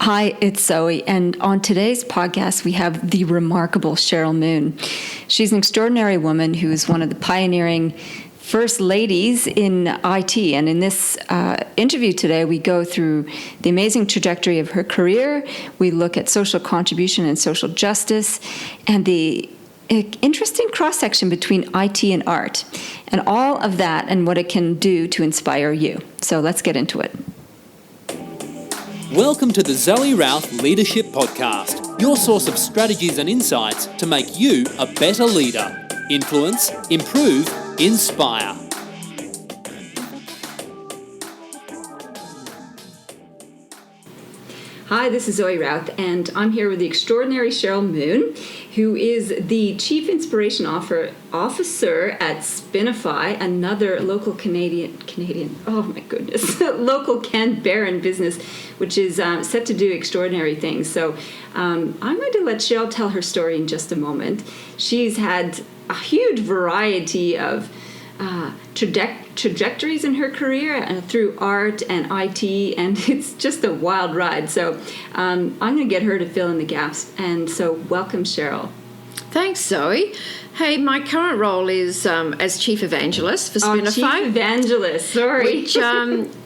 Hi, it's Zoe, and on today's podcast, we have the remarkable Sheryle Moon. She's an extraordinary woman who is one of the pioneering first ladies in IT, and in this interview today, we go through the amazing trajectory of her career. We look at social contribution and social justice, and the interesting cross-section between IT and art, and all of that and what it can do to inspire you. So let's get into it. Welcome to the Zoe Routh Leadership Podcast, your source of strategies and insights to make you a better leader. Influence, improve, inspire. Hi, this is Zoe Routh, and I'm here with the extraordinary Sheryle Moon, who is the Chief Inspiration Officer at Spinify, another local Canadian, oh my goodness, local Canberran business, which is set to do extraordinary things. So I'm going to let Sheryle tell her story in just a moment. She's had a huge variety of trajectories in her career through art and IT, and it's just a wild ride. So I'm going to get her to fill in the gaps. And so welcome, Sheryle. Thanks, Zoe. Hey, my current role is as Chief Evangelist for Spinify. Chief Evangelist, sorry.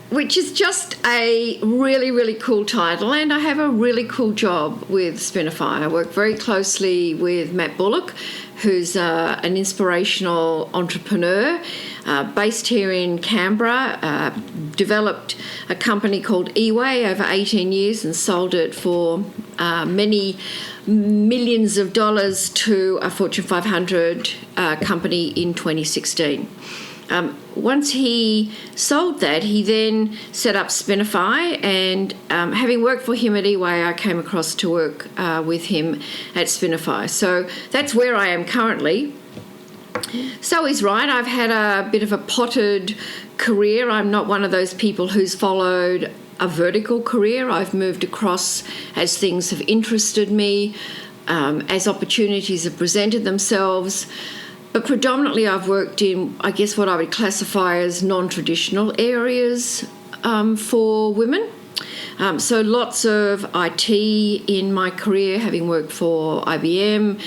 Which is just a really, really cool title, and I have a really cool job with Spinify. I work very closely with Matt Bullock, who's an inspirational entrepreneur based here in Canberra, developed a company called eWay over 18 years and sold it for many millions of dollars to a Fortune 500 company in 2016. Once he sold that, he then set up Spinify, and having worked for him at eWay, I came across to work with him at Spinify. So that's where I am currently. So he's right, I've had a bit of a potted career. I'm not one of those people who's followed a vertical career. I've moved across as things have interested me, as opportunities have presented themselves. But predominantly I've worked in, I guess, what I would classify as non-traditional areas for women. So lots of IT in my career, having worked for IBM,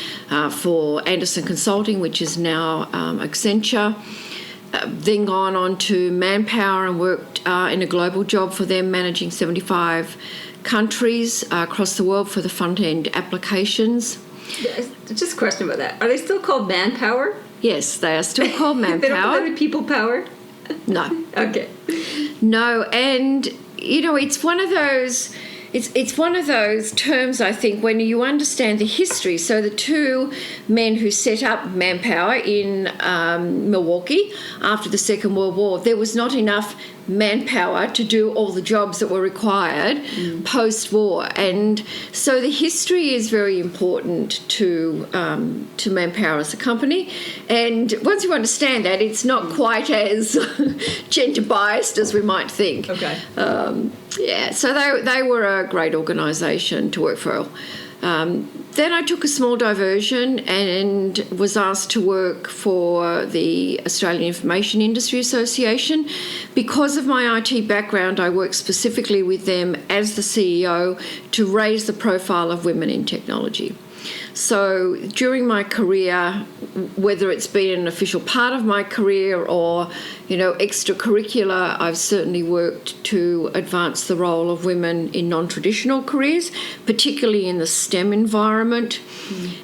for Anderson Consulting, which is now Accenture. Then gone on to Manpower and worked in a global job for them, managing 75 countries across the world for the front-end applications. Just a question about that. Are they still called Manpower? Yes, they are still called Manpower. They don't call it People Power? No. Okay. No, and you know, it's one of those terms, I think, when you understand the history. So the two men who set up Manpower in Milwaukee after the Second World War, there was not enough manpower to do all the jobs that were required post-war, and so the history is very important to Manpower as a company. And once you understand that, it's not quite as gender biased as we might think. Okay. So they were a great organisation to work for. Then I took a small diversion and was asked to work for the Australian Information Industry Association. Because of my IT background, I worked specifically with them as the CEO to raise the profile of women in technology. So during my career, whether it's been an official part of my career or, you know, extracurricular, I've certainly worked to advance the role of women in non-traditional careers, particularly in the STEM environment,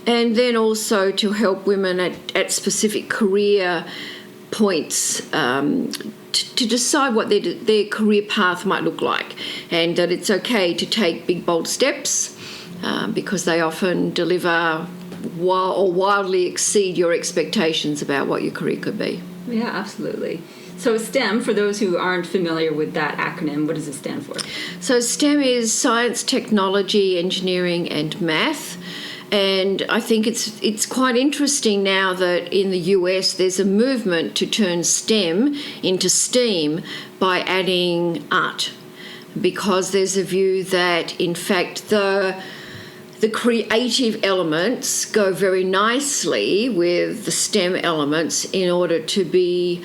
and then also to help women at specific career points to decide what their career path might look like, and that it's okay to take big, bold steps, because they often deliver or wildly exceed your expectations about what your career could be. Yeah, absolutely. So STEM, for those who aren't familiar with that acronym, what does it stand for? So STEM is science, technology, engineering and math. And I think it's quite interesting now that in the US there's a movement to turn STEM into STEAM by adding art, because there's a view that, in fact, the creative elements go very nicely with the STEM elements in order to be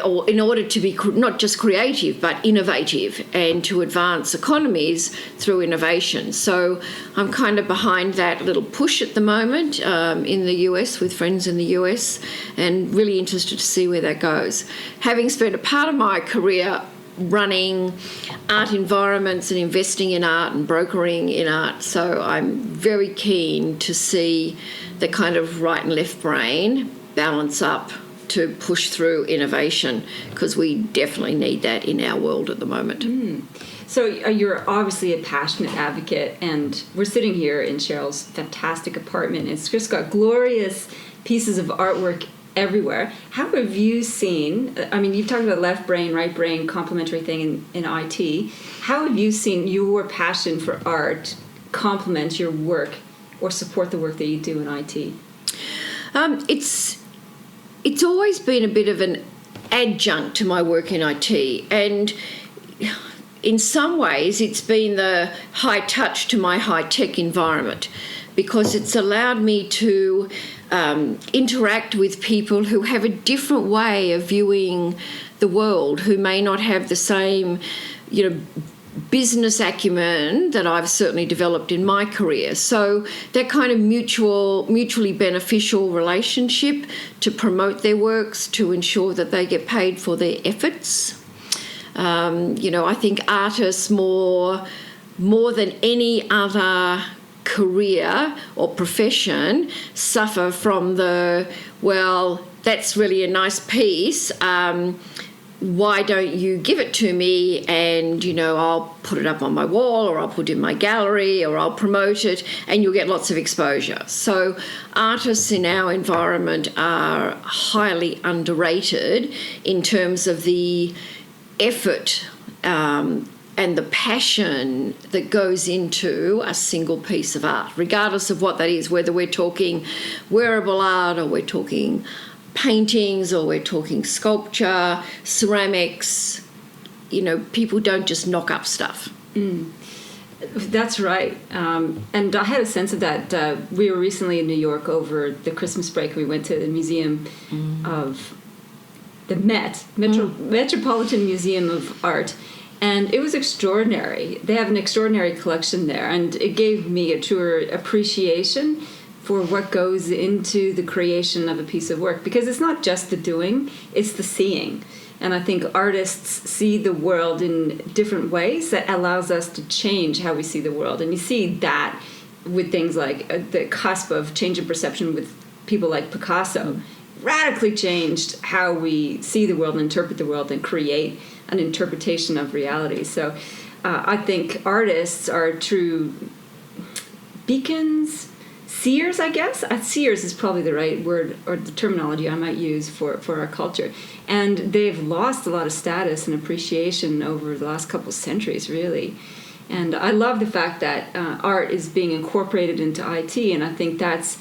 or in order to be not just creative but innovative and to advance economies through innovation. So I'm kind of behind that little push at the moment in the US with friends in the US, and really interested to see where that goes. Having spent a part of my career running art environments and investing in art and brokering in art, so I'm very keen to see the kind of right and left brain balance up to push through innovation, because we definitely need that in our world at the moment. So you're obviously a passionate advocate, and we're sitting here in Sheryle's fantastic apartment. It's just got glorious pieces of artwork everywhere. How have you seen, I mean, you've talked about left brain, right brain, complementary thing in IT. How have you seen your passion for art complement your work or support the work that you do in IT? It's always been a bit of an adjunct to my work in IT, and in some ways it's been the high touch to my high tech environment, because it's allowed me to interact with people who have a different way of viewing the world, who may not have the same, business acumen that I've certainly developed in my career. So that kind of mutually beneficial relationship to promote their works, to ensure that they get paid for their efforts. I think artists more than any other career or profession suffer from that's really a nice piece. Why don't you give it to me, and I'll put it up on my wall, or I'll put it in my gallery, or I'll promote it, and you'll get lots of exposure. So artists in our environment are highly underrated in terms of the effort and the passion that goes into a single piece of art, regardless of what that is, whether we're talking wearable art or we're talking paintings or we're talking sculpture, ceramics. People don't just knock up stuff. That's right. And I had a sense of that. We were recently in New York over the Christmas break. We went to the museum of the Metropolitan Museum of Art, and it was extraordinary. They have an extraordinary collection there, and it gave me a truer appreciation for what goes into the creation of a piece of work, because it's not just the doing, it's the seeing. And I think artists see the world in different ways that allows us to change how we see the world. And you see that with things like the cusp of change of perception with people like Picasso, radically changed how we see the world and interpret the world and create an interpretation of reality. So I think artists are true beacons, seers, I guess. Seers is probably the right word or the terminology I might use for our culture. And they've lost a lot of status and appreciation over the last couple of centuries, really. And I love the fact that art is being incorporated into IT, and I think that's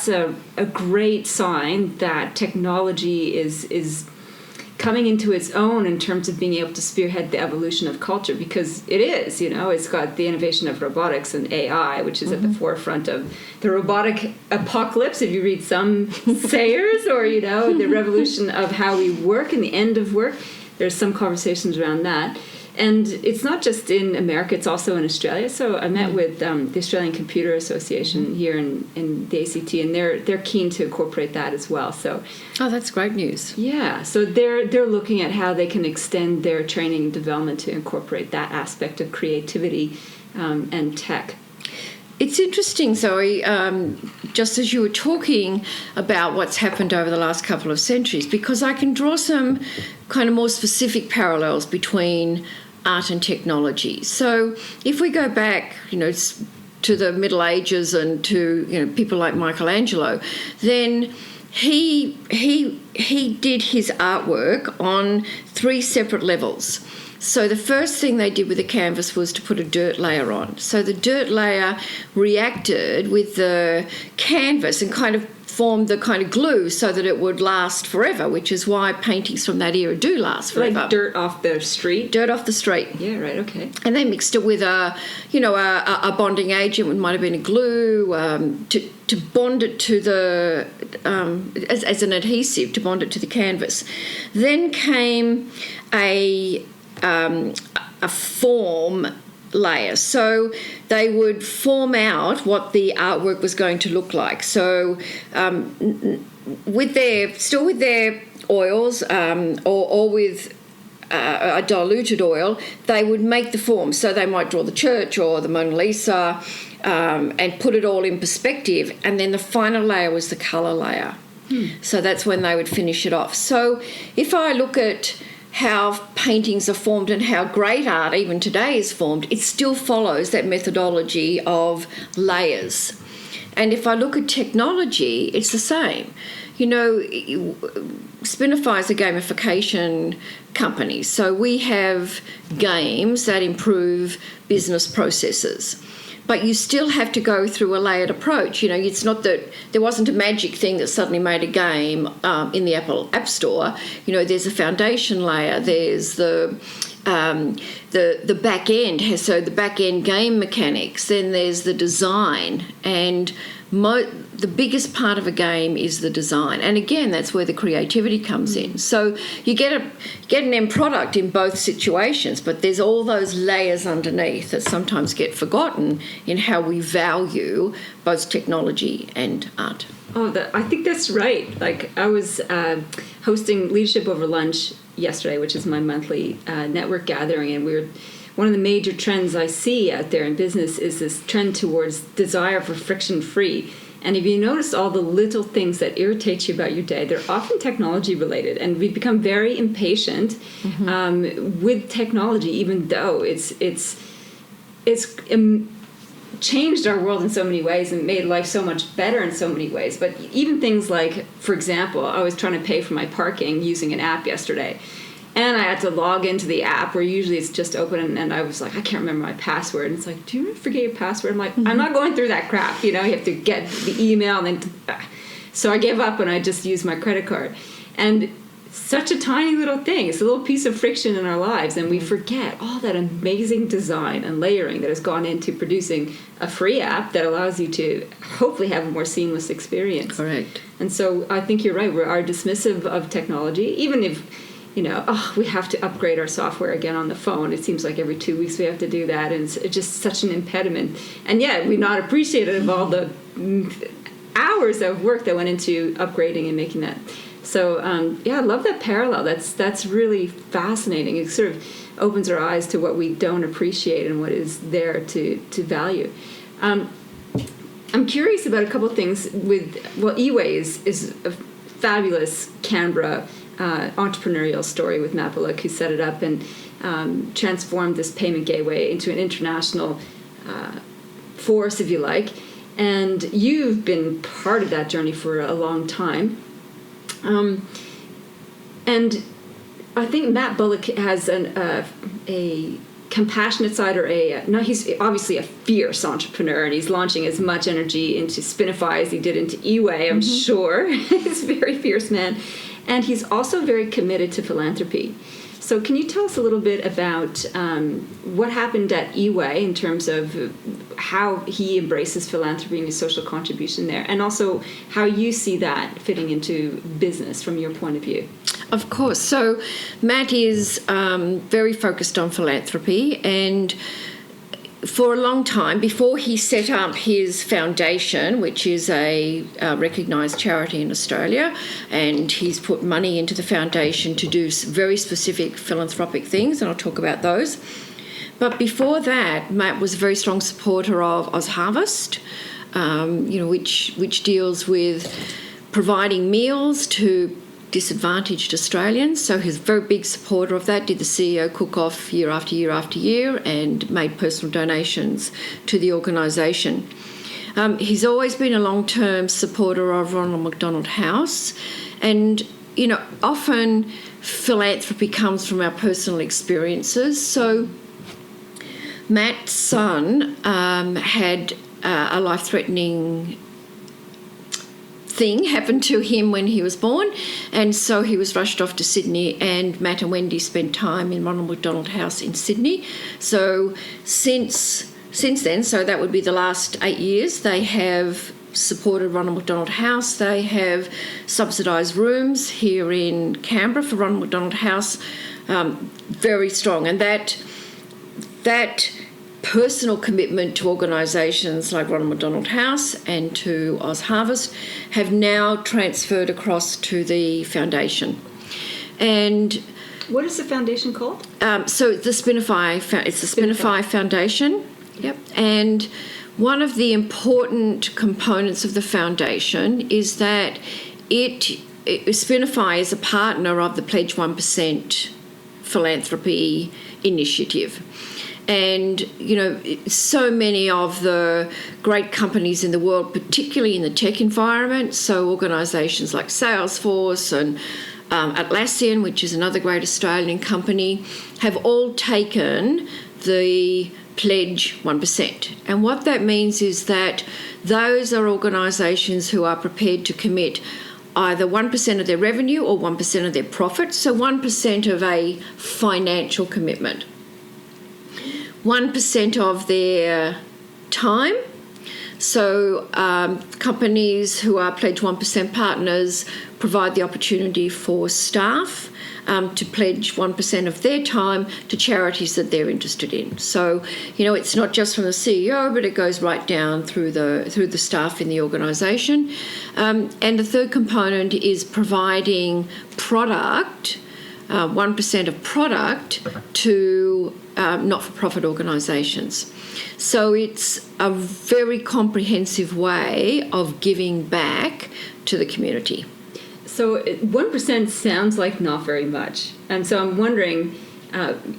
a great sign that technology is coming into its own in terms of being able to spearhead the evolution of culture, because it is, it's got the innovation of robotics and AI, which is at the forefront of the robotic apocalypse, if you read some sayers, or, the revolution of how we work and the end of work. There's some conversations around that. And it's not just in America, it's also in Australia. So I met with the Australian Computer Association here in the ACT, and they're keen to incorporate that as well. So, that's great news. Yeah, so they're looking at how they can extend their training and development to incorporate that aspect of creativity and tech. It's interesting, Zoe, just as you were talking about what's happened over the last couple of centuries, because I can draw some kind of more specific parallels between art and technology. So if we go back, to the Middle Ages and to, people like Michelangelo, then he did his artwork on 3 separate levels. So the first thing they did with the canvas was to put a dirt layer on. So the dirt layer reacted with the canvas and kind of form the kind of glue so that it would last forever, which is why paintings from that era do last forever. Like dirt off the street? Dirt off the street. Yeah, right, okay. And they mixed it with a bonding agent, it might have been a glue, to bond it to the, as an adhesive, to bond it to the canvas. Then came a form layer. So they would form out what the artwork was going to look like. So with their oils or with a diluted oil, they would make the form. So they might draw the church or the Mona Lisa and put it all in perspective. And then the final layer was the colour layer. So that's when they would finish it off. So if I look at how paintings are formed and how great art even today is formed, it still follows that methodology of layers. And if I look at technology, it's the same. You know, Spinify is a gamification company, so we have games that improve business processes. But you still have to go through a layered approach. You know, it's not that there wasn't a magic thing that suddenly made a game in the Apple App Store. You know, there's a foundation layer. There's the back end. So the back end game mechanics. Then there's the design, and the biggest part of a game is the design. And again, that's where the creativity comes in. So you get an end product in both situations, but there's all those layers underneath that sometimes get forgotten in how we value both technology and art. Oh, I think that's right. Like, I was hosting Leadership Over Lunch yesterday, which is my monthly network gathering, and one of the major trends I see out there in business is this trend towards desire for friction-free. And if you notice all the little things that irritate you about your day, they're often technology related. And we've become very impatient with technology, even though it's changed our world in so many ways and made life so much better in so many ways. But even things like, for example, I was trying to pay for my parking using an app yesterday. And I had to log into the app where usually it's just open, and I was like, I can't remember my password. And it's like, do you forget your password? I'm like, I'm not going through that crap. You know, you have to get the email. And then so I gave up and I just used my credit card. And such a tiny little thing. It's a little piece of friction in our lives, and we forget all that amazing design and layering that has gone into producing a free app that allows you to hopefully have a more seamless experience. Correct. And so I think you're right. We are dismissive of technology, even if, you know, we have to upgrade our software again on the phone. It seems like every 2 weeks we have to do that, and it's just such an impediment. And yet we're not appreciative of all the hours of work that went into upgrading and making that. So, I love that parallel. That's really fascinating. It sort of opens our eyes to what we don't appreciate and what is there to value. I'm curious about a couple of things eWay is a fabulous Canberra entrepreneurial story with Matt Bullock, who set it up and transformed this payment gateway into an international force, if you like. And you've been part of that journey for a long time. And I think Matt Bullock has a compassionate side, or he's obviously a fierce entrepreneur, and he's launching as much energy into Spinify as he did into eWay, I'm sure. He's a very fierce man. And he's also very committed to philanthropy. So can you tell us a little bit about what happened at eWay in terms of how he embraces philanthropy and his social contribution there, and also how you see that fitting into business from your point of view? Of course. So Matt is very focused on philanthropy, and for a long time, before he set up his foundation, which is a recognised charity in Australia, and he's put money into the foundation to do very specific philanthropic things, and I'll talk about those. But before that, Matt was a very strong supporter of Oz Harvest, which deals with providing meals to disadvantaged Australians. So he's a very big supporter of that, did the CEO cook-off year after year after year, and made personal donations to the organisation. He's always been a long-term supporter of Ronald McDonald House, and, often philanthropy comes from our personal experiences. So Matt's son had a life-threatening thing happened to him when he was born, and so he was rushed off to Sydney, and Matt and Wendy spent time in Ronald McDonald House in Sydney. So since then, so that would be the last 8 years, they have supported Ronald McDonald House. They have subsidised rooms here in Canberra for Ronald McDonald House, very strong. And that personal commitment to organisations like Ronald McDonald House and to Oz Harvest have now transferred across to the foundation. And what is the foundation called? So the Spinify, it's the Spinify Foundation. Yep. And one of the important components of the foundation is that Spinify is a partner of the Pledge 1% philanthropy initiative. And, you know, so many of the great companies in the world, particularly in the tech environment, so organisations like Salesforce and Atlassian, which is another great Australian company, have all taken the Pledge 1%. And what that means is that those are organisations who are prepared to commit either 1% of their revenue or 1% of their profit, so 1% of a financial commitment. 1% of their time. So companies who are Pledge 1% partners provide the opportunity for staff to pledge 1% of their time to charities that they're interested in. So, you know, it's not just from the CEO, but it goes right down through the staff in the organisation. And the third component is providing product, 1% of product to not-for-profit organisations. So it's a very comprehensive way of giving back to the community. So 1% sounds like not very much. And so I'm wondering,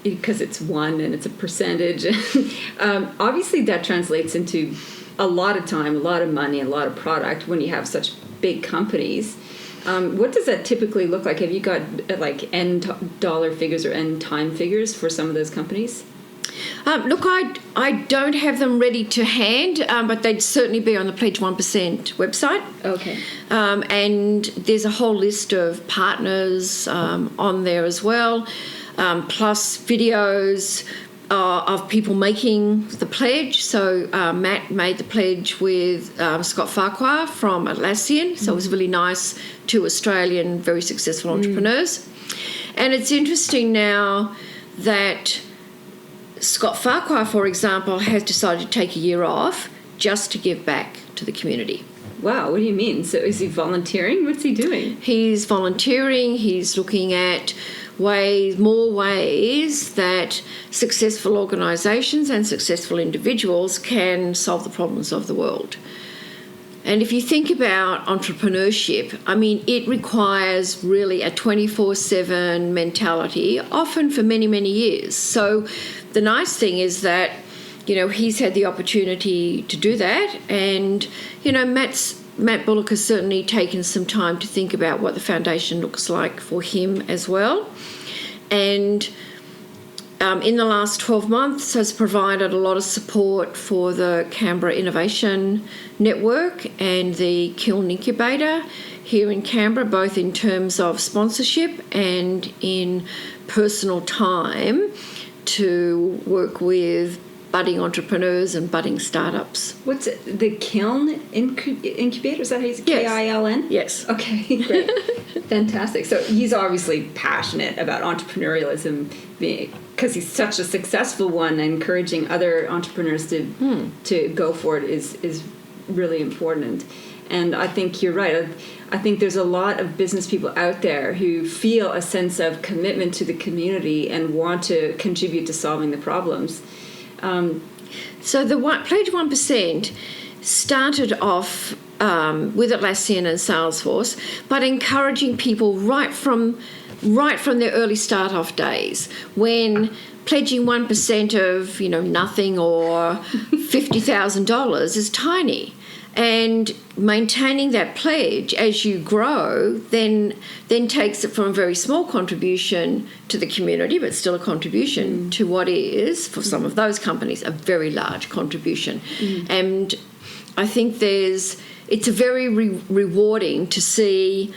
because it's 1 and it's a percentage, obviously that translates into a lot of time, a lot of money, a lot of product when you have such big companies. What does that typically look like? Have you got like end dollar figures or end time figures for some of those companies? Look, I don't have them ready to hand, but they'd certainly be on the Pledge 1% website. Okay. And there's a whole list of partners on there as well, plus videos of people making the pledge. So Matt made the pledge with Scott Farquhar from Atlassian, so it was really nice, 2 Australian very successful entrepreneurs. And it's interesting now that Scott Farquhar, for example, has decided to take a year off just to give back to the community. Wow, what do you mean? So is he volunteering? What's he doing? He's volunteering. He's looking at more ways that successful organisations and successful individuals can solve the problems of the world. And if you think about entrepreneurship, I mean, it requires really a 24/7 mentality, often for many, many years. So the nice thing is that, you know, he's had the opportunity to do that. And, you know, Matt Bullock has certainly taken some time to think about what the foundation looks like for him as well. And in the last 12 months has provided a lot of support for the Canberra Innovation Network and the Kiln Incubator here in Canberra, both in terms of sponsorship and in personal time to work with budding entrepreneurs and budding startups. What's it, the Kiln Incubator? Is that how you say it? Yes. KILN? Yes. Okay, great. Fantastic. So he's obviously passionate about entrepreneurialism because he's such a successful one, and encouraging other entrepreneurs to go for it is really important. And I think you're right. I think there's a lot of business people out there who feel a sense of commitment to the community and want to contribute to solving the problems. So the Pledge 1% started off with Atlassian and Salesforce, but encouraging people right from their early start-off days when pledging 1% of, nothing or $50,000 is tiny. And maintaining that pledge as you grow then takes it from a very small contribution to the community, but still a contribution to what is, for some of those companies, a very large contribution. And I think it's very rewarding to see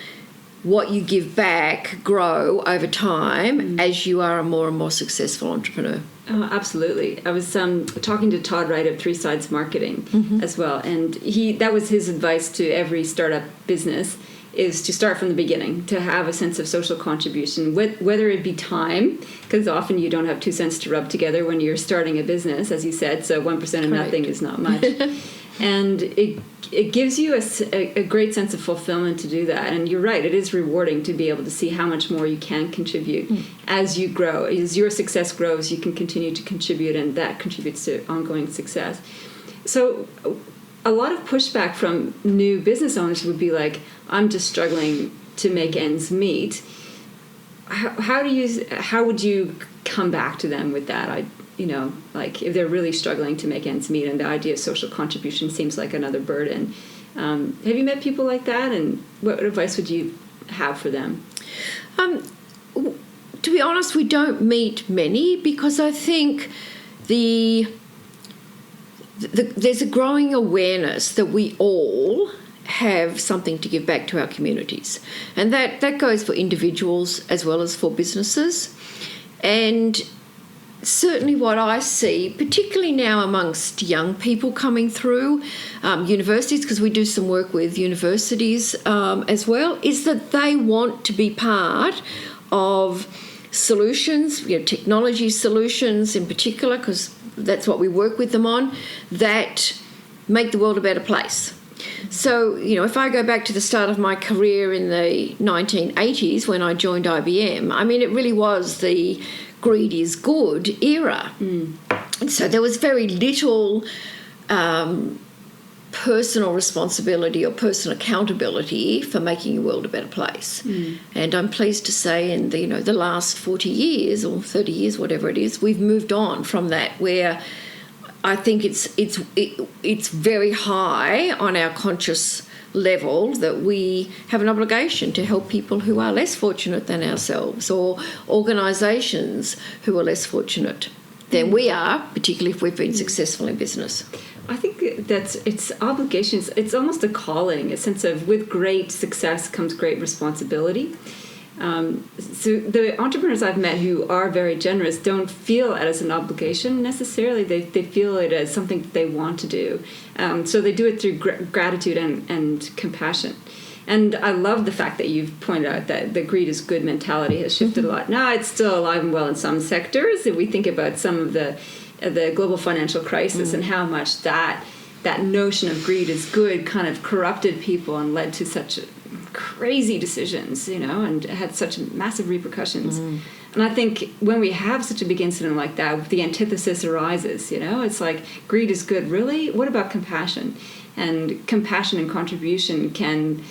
what you give back grow over time as you are a more and more successful entrepreneur. Oh, absolutely. I was talking to Todd Wright of Three Sides Marketing as well, and that was his advice to every startup business, is to start from the beginning, to have a sense of social contribution, whether it be time, because often you don't have 2 cents to rub together when you're starting a business, as you said, so 1% of nothing is not much. And it gives you a great sense of fulfillment to do that. And you're right, it is rewarding to be able to see how much more you can contribute as you grow. As your success grows, you can continue to contribute, and that contributes to ongoing success. So a lot of pushback from new business owners would be like, I'm just struggling to make ends meet. How would you come back to them with that? Like if they're really struggling to make ends meet and the idea of social contribution seems like another burden. Have you met people like that, and what advice would you have for them? To be honest, we don't meet many, because I think there's a growing awareness that we all have something to give back to our communities. And that goes for individuals as well as for businesses. And certainly what I see, particularly now amongst young people coming through universities, because we do some work with universities as well, is that they want to be part of solutions, technology solutions in particular, because that's what we work with them on, that make the world a better place. So, if I go back to the start of my career in the 1980s when I joined IBM, it really was the greed is good era. And so there was very little personal responsibility or personal accountability for making the world a better place. And I'm pleased to say in the last 40 years or 30 years, whatever it is, we've moved on from that, where I think it's very high on our conscious level that we have an obligation to help people who are less fortunate than ourselves, or organisations who are less fortunate than we are, particularly if we've been successful in business. I think it's obligations. It's almost a calling, a sense of, with great success comes great responsibility. So the entrepreneurs I've met who are very generous don't feel it as an obligation necessarily. They feel it as something that they want to do. So they do it through gratitude and compassion. And I love the fact that you've pointed out that the greed is good mentality has shifted a lot. Now it's still alive and well in some sectors. If we think about some of the global financial crisis and how much that notion of greed is good kind of corrupted people and led to such crazy decisions, and had such massive repercussions. And I think when we have such a big incident like that, the antithesis arises, it's like, greed is good. Really? What about compassion? And compassion and contribution can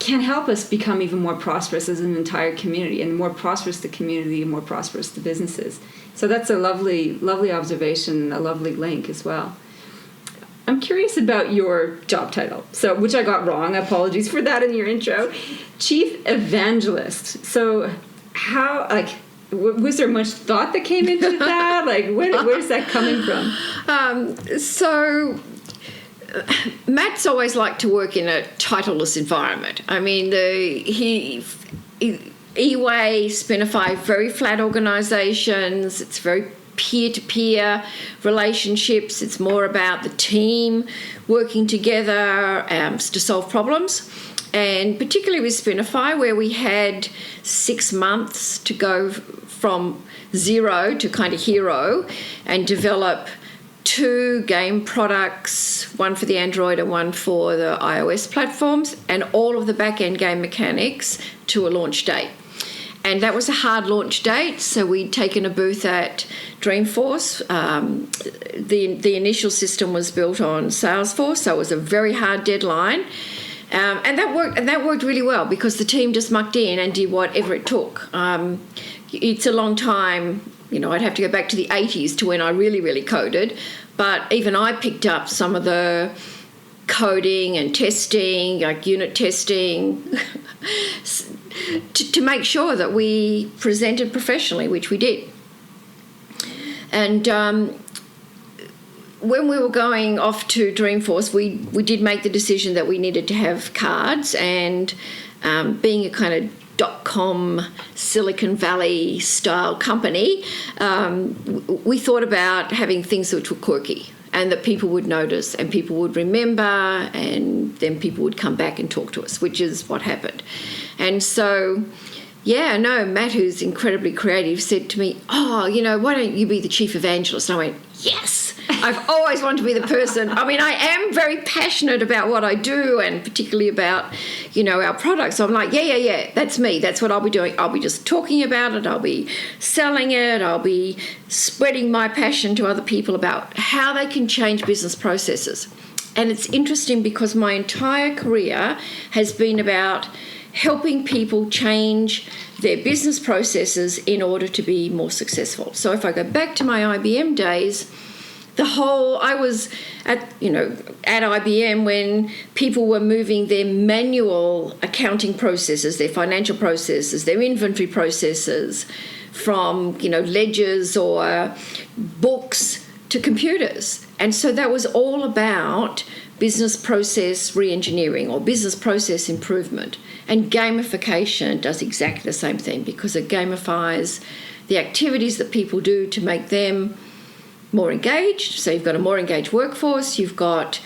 help us become even more prosperous as an entire community. And the more prosperous the community, the more prosperous the businesses. So that's a lovely, lovely observation, a lovely link as well. I'm curious about your job title, which I got wrong. Apologies for that in your intro. Chief Evangelist. So how, was there much thought that came into that? Where's that coming from? So Matt's always liked to work in a titleless environment. E-Way, Spinify, very flat organisations. It's very peer-to-peer relationships. It's more about the team working together to solve problems. And particularly with Spinify, where we had 6 months to go from zero to kind of hero and develop 2 game products, one for the Android and one for the iOS platforms, and all of the back-end game mechanics to a launch date. And that was a hard launch date, so we'd taken a booth at Dreamforce. The initial system was built on Salesforce, so it was a very hard deadline. And that worked really well because the team just mucked in and did whatever it took. It's a long time I'd have to go back to the 80s to when I really, really coded. But even I picked up some of the coding and testing, like unit testing, to make sure that we presented professionally, which we did. And when we were going off to Dreamforce, we did make the decision that we needed to have cards, and being a kind of .com Silicon Valley style company, we thought about having things that were quirky and that people would notice and people would remember, and then people would come back and talk to us, which is what happened. And so, Matt, who's incredibly creative, said to me, why don't you be the chief evangelist? And I went, yes. I've always wanted to be the person. I mean, I am very passionate about what I do, and particularly about, our products. So I'm like, yeah, that's me. That's what I'll be doing. I'll be just talking about it. I'll be selling it. I'll be spreading my passion to other people about how they can change business processes. And it's interesting because my entire career has been about helping people change their business processes in order to be more successful. So if I go back to my IBM days, I was at IBM when people were moving their manual accounting processes, their financial processes, their inventory processes from, ledgers or books to computers. And so that was all about business process re-engineering or business process improvement. And gamification does exactly the same thing, because it gamifies the activities that people do to make them more engaged. So you've got a more engaged workforce, you've got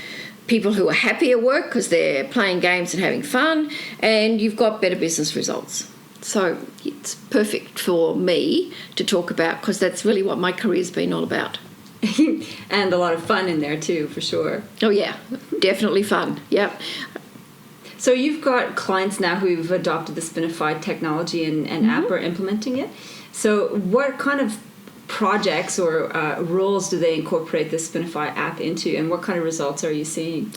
people who are happy at work because they're playing games and having fun, and you've got better business results. So it's perfect for me to talk about, because that's really what my career's been all about. And a lot of fun in there too, for sure. Oh yeah, definitely fun. Yep. So you've got clients now who've adopted the Spinify technology and app, are implementing it. So what kind of projects or roles do they incorporate the Spinify app into, and what kind of results are you seeing?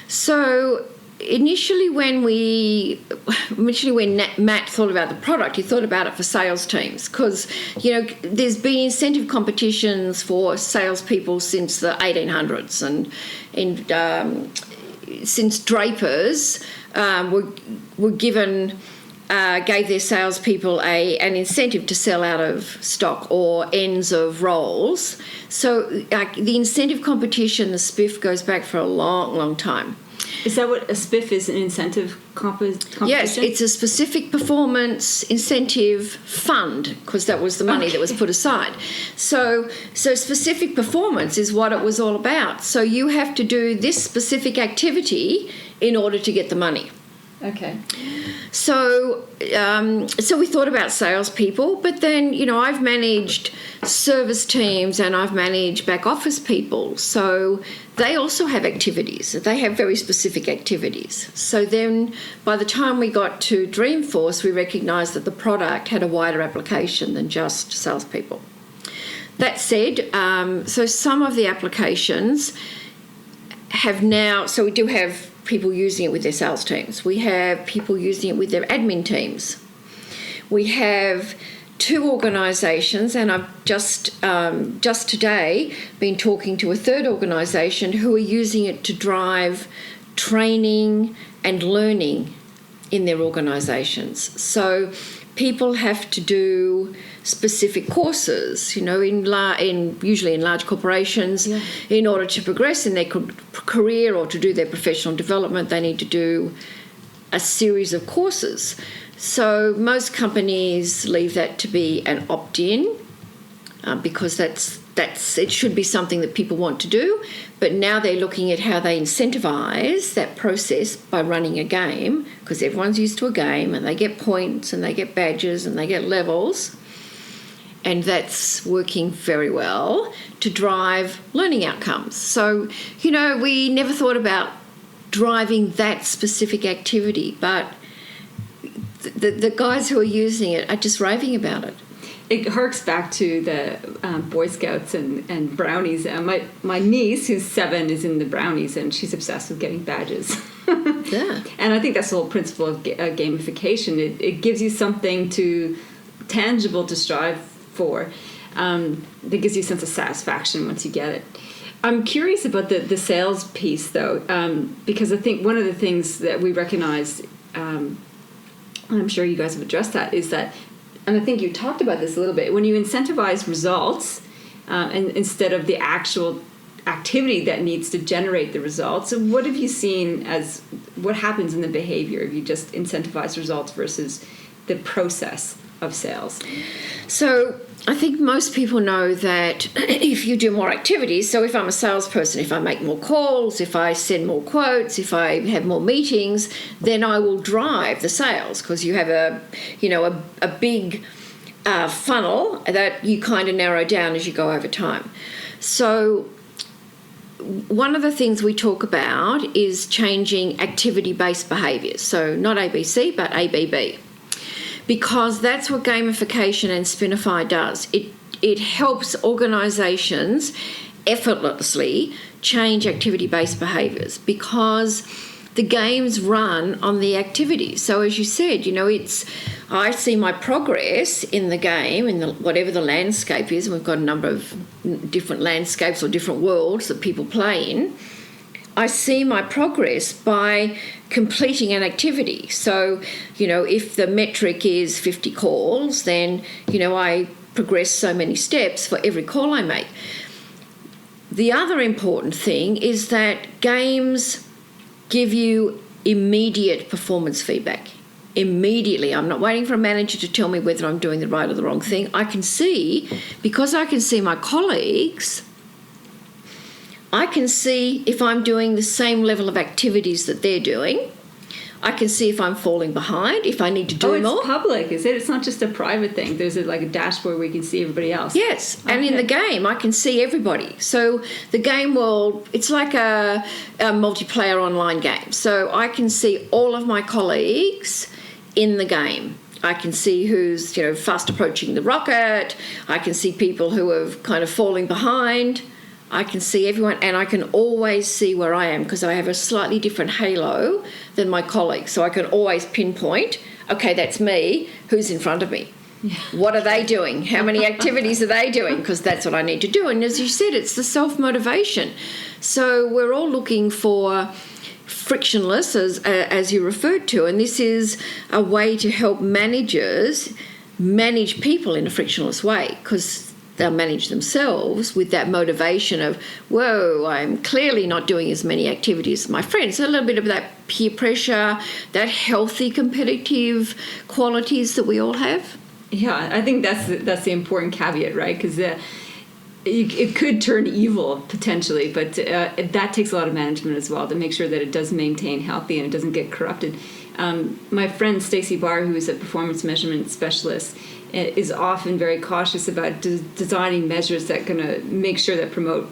So initially when Matt thought about the product, he thought about it for sales teams, because there's been incentive competitions for salespeople since the 1800s, and since drapers were given. Gave their salespeople an incentive to sell out of stock or ends of roles. So the incentive competition, the SPIF, goes back for a long, long time. Is that what a SPIF is, an incentive competition? Yes, it's a specific performance incentive fund, because that was the money that was put aside. So specific performance is what it was all about. So you have to do this specific activity in order to get the money. Okay. So we thought about salespeople, but then, I've managed service teams and I've managed back office people. So they also have activities. They have very specific activities. So then by the time we got to Dreamforce, we recognised that the product had a wider application than just salespeople. That said, so some of the applications have now, so we do have people using it with their sales teams. We have people using it with their admin teams. We have 2 organisations, and I've just today been talking to a 3rd organisation who are using it to drive training and learning in their organisations. So people have to do specific courses, usually in large corporations, in order to progress in their career or to do their professional development. They need to do a series of courses. So most companies leave that to be an opt-in, because it should be something that people want to do. But now they're looking at how they incentivize that process by running a game, because everyone's used to a game and they get points and they get badges and they get levels. And that's working very well to drive learning outcomes. So, we never thought about driving that specific activity, but the guys who are using it are just raving about it. It harks back to the Boy Scouts and brownies. My niece, who's 7, is in the brownies, and she's obsessed with getting badges. Yeah. And I think that's the whole principle of gamification. It gives you something tangible to strive for. that gives you a sense of satisfaction once you get it. I'm curious about the sales piece, though, because I think one of the things that we recognize, and I'm sure you guys have addressed that, is that, and I think you talked about this a little bit, when you incentivize results and instead of the actual activity that needs to generate the results. So what have you seen as what happens in the behavior if you just incentivize results versus the process of sales? So I think most people know that if you do more activities, so if I'm a salesperson, if I make more calls, if I send more quotes, if I have more meetings, then I will drive the sales, because you have a big funnel that you kind of narrow down as you go over time. So one of the things we talk about is changing activity-based behaviours. So not ABC, but ABB. Because that's what gamification and Spinify does. It helps organisations effortlessly change activity-based behaviours, because the games run on the activities. So as you said, I see my progress in the game, whatever the landscape is, and we've got a number of different landscapes or different worlds that people play in. I see my progress by completing an activity. So, if the metric is 50 calls, then, I progress so many steps for every call I make. The other important thing is that games give you immediate performance feedback. Immediately. I'm not waiting for a manager to tell me whether I'm doing the right or the wrong thing. Because I can see my colleagues, I can see if I'm doing the same level of activities that they're doing. I can see if I'm falling behind, if I need to do more. It's public, is it? It's not just a private thing. There's a dashboard where you can see everybody else. Yes, okay. And in the game, I can see everybody. So the game it's like a multiplayer online game. So I can see all of my colleagues in the game. I can see who's, fast approaching the rocket. I can see people who are kind of falling behind. I can see everyone, and I can always see where I am, because I have a slightly different halo than my colleagues. So I can always pinpoint, okay, that's me, who's in front of me? Yeah. What are they doing? How many activities are they doing? Because that's what I need to do. And as you said, it's the self-motivation. So we're all looking for frictionless, as you referred to, and this is a way to help managers manage people in a frictionless way, because they'll manage themselves with that motivation of, whoa, I'm clearly not doing as many activities as my friends. So a little bit of that peer pressure, that healthy competitive qualities that we all have. Yeah, I think that's the important caveat, right? Because it could turn evil potentially, but that takes a lot of management as well to make sure that it does maintain healthy and it doesn't get corrupted. My friend Stacey Barr, who is a performance measurement specialist, is often very cautious about designing measures that are going to make sure that promote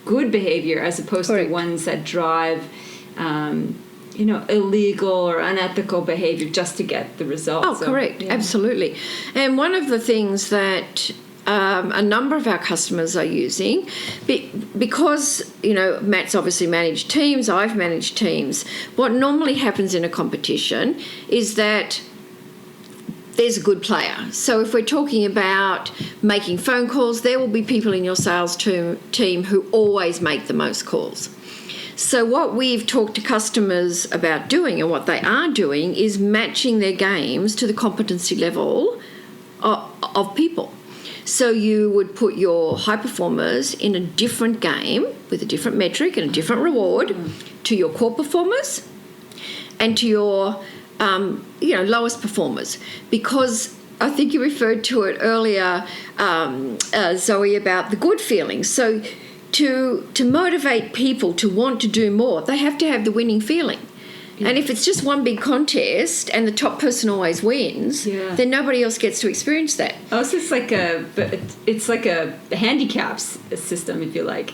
good behavior as opposed to ones that drive illegal or unethical behavior just to get the results. Oh, correct. Yeah. Absolutely. And one of the things that a number of our customers are using, because, Matt's obviously managed teams, I've managed teams, what normally happens in a competition is that there's a good player. So if we're talking about making phone calls, there will be people in your sales team who always make the most calls. So what we've talked to customers about doing, and what they are doing, is matching their games to the competency level of people. So you would put your high performers in a different game with a different metric and a different reward to your core performers and to your lowest performers, because I think you referred to it earlier, Zoe, about the good feelings. So to motivate people to want to do more, they have to have the winning feeling. Yeah. And if it's just one big contest and the top person always wins, then nobody else gets to experience that. Oh, so it's like a handicaps system, if you like.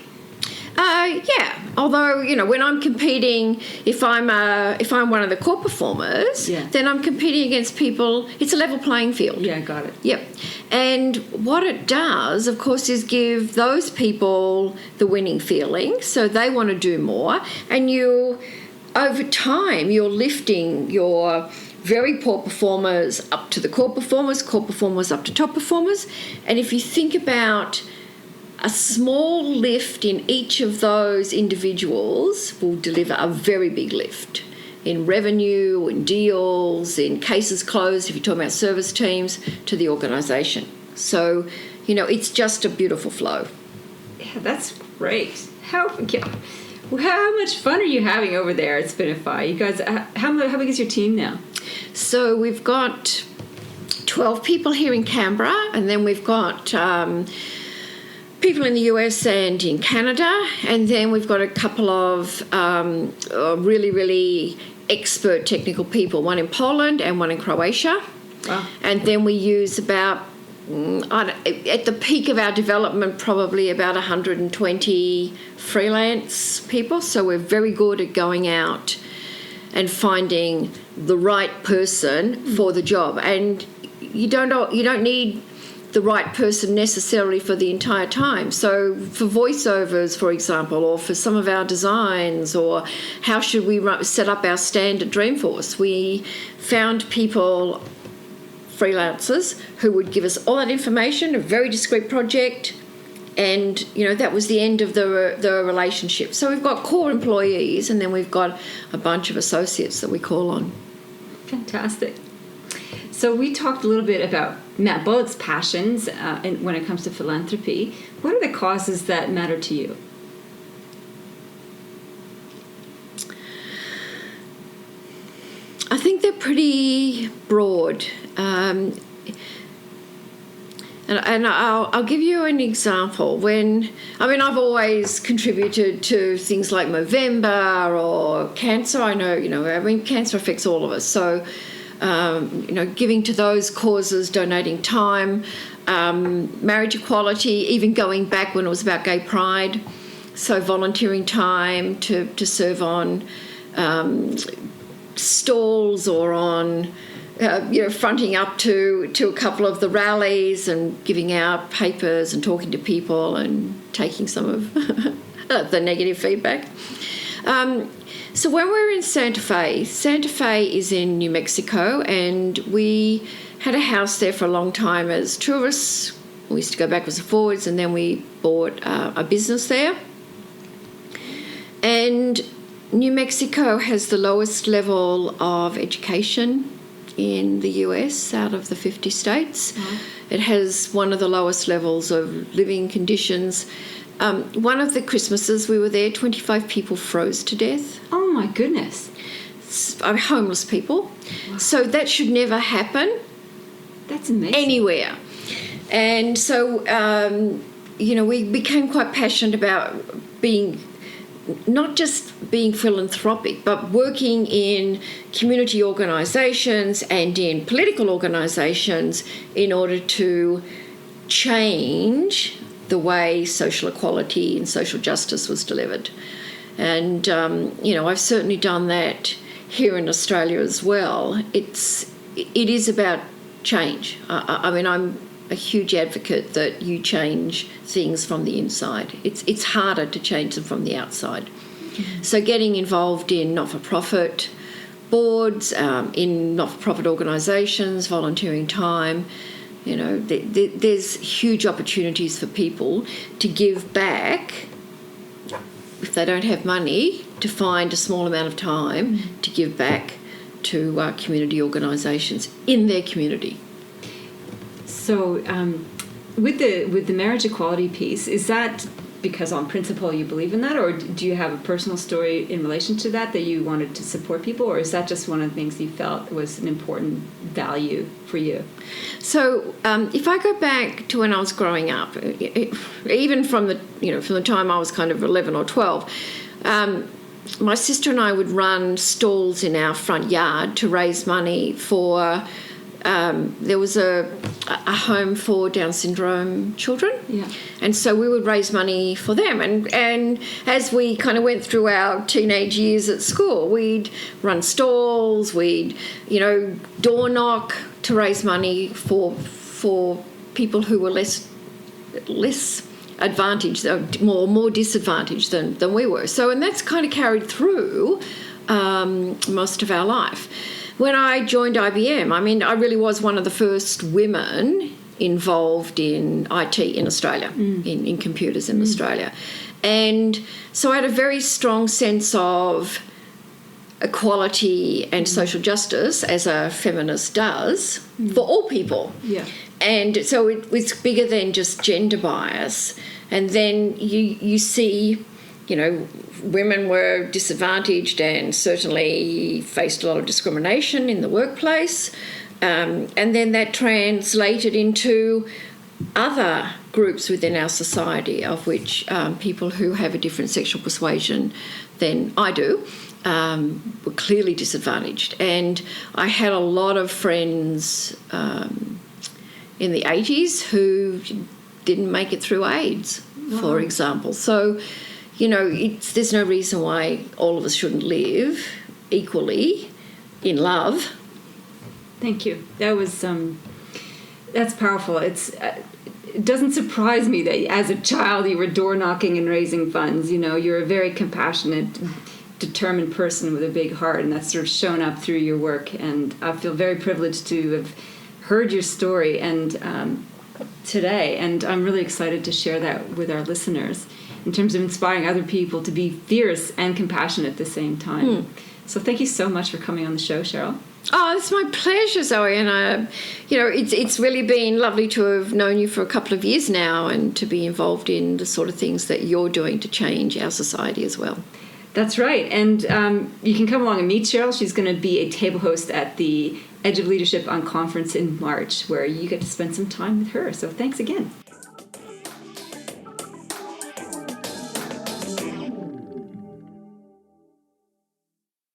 Yeah. Although, when I'm competing, if I'm one of the core performers, then I'm competing against people. It's a level playing field. Yeah, got it. Yep. And what it does, of course, is give those people the winning feeling, so they want to do more. And over time, you're lifting your very poor performers up to the core performers up to top performers. And if you think about a small lift in each of those individuals will deliver a very big lift in revenue, in deals, in cases closed, if you're talking about service teams, to the organisation. So, it's just a beautiful flow. Yeah, that's great. How much fun are you having over there at Spinify? You guys, how big is your team now? So we've got 12 people here in Canberra, and then we've got people in the US and in Canada, and then we've got a couple of really, really expert technical people, one in Poland and one in Croatia. Wow. And then we use about, at the peak of our development, probably about 120 freelance people. So we're very good at going out and finding the right person for the job. And you don't need the right person necessarily for the entire time. So for voiceovers, for example, or for some of our designs, or how should we set up our standard Dreamforce, we found people, freelancers, who would give us all that information, a very discrete project, and that was the end of the relationship. So we've got core employees, and then we've got a bunch of associates that we call on. Fantastic. So we talked a little bit about Matt Bullock's passions when it comes to philanthropy. What are the causes that matter to you? I think they're pretty broad. And I'll give you an example. I've always contributed to things like Movember or cancer. I know, cancer affects all of us. So, giving to those causes, donating time, marriage equality, even going back when it was about gay pride. So volunteering time to serve on stalls or on, fronting up to a couple of the rallies and giving out papers and talking to people and taking some of the negative feedback. So when we're in Santa Fe is in New Mexico, and we had a house there for a long time as tourists. We used to go backwards and forwards, and then we bought a business there. And New Mexico has the lowest level of education in the US out of the 50 states. Mm-hmm. It has one of the lowest levels of living conditions. One of the Christmases we were there, 25 people froze to death. Oh my goodness. Homeless people. Wow. So that should never happen. That's amazing. Anywhere. And so, we became quite passionate about not just being philanthropic, but working in community organisations and in political organisations in order to change the way social equality and social justice was delivered. And, I've certainly done that here in Australia as well. It is about change. I'm a huge advocate that you change things from the inside. It's harder to change them from the outside. Mm-hmm. So getting involved in not-for-profit boards, in not-for-profit organisations, volunteering time, there's huge opportunities for people to give back if they don't have money, to find a small amount of time to give back to community organisations in their community. So with the marriage equality piece, is that because on principle you believe in that, or do you have a personal story in relation to that you wanted to support people, or is that just one of the things you felt was an important value for you? So if I go back to when I was growing up, even from the time I was kind of 11 or 12, my sister and I would run stalls in our front yard to raise money for. There was a home for Down syndrome children, and so we would raise money for them. And as we kind of went through our teenage years at school, we'd run stalls, we'd door knock to raise money for people who were less advantaged, more disadvantaged than we were. So, and that's kind of carried through most of our life. when I joined IBM, I mean, I really was one of the first women involved in IT in Australia, in computers in Australia. And so I had a very strong sense of equality and social justice, as a feminist does, for all people. Yeah. And so it was bigger than just gender bias. And then you see, you know, women were disadvantaged and certainly faced a lot of discrimination in the workplace. And then that translated into other groups within our society, of which people who have a different sexual persuasion than I do were clearly disadvantaged. And I had a lot of friends in the 80s who didn't make it through AIDS, for example. So, you know, there's no reason why all of us shouldn't live equally in love. Thank you. That was that's powerful. It doesn't surprise me that as a child you were door knocking and raising funds. You know, you're a very compassionate, determined person with a big heart, and that's sort of shown up through your work. And I feel very privileged to have heard your story and today, and I'm really excited to share that with our listeners in terms of inspiring other people to be fierce and compassionate at the same time. So thank you so much for coming on the show, Sheryle. Oh, it's my pleasure, Zoe, and you know, it's really been lovely to have known you for a couple of years now, and to be involved in the sort of things that you're doing to change our society as well. That's right, and you can come along and meet Sheryle. She's going to be a table host at the Edge of Leadership on conference in March, where you get to spend some time with her. So thanks again.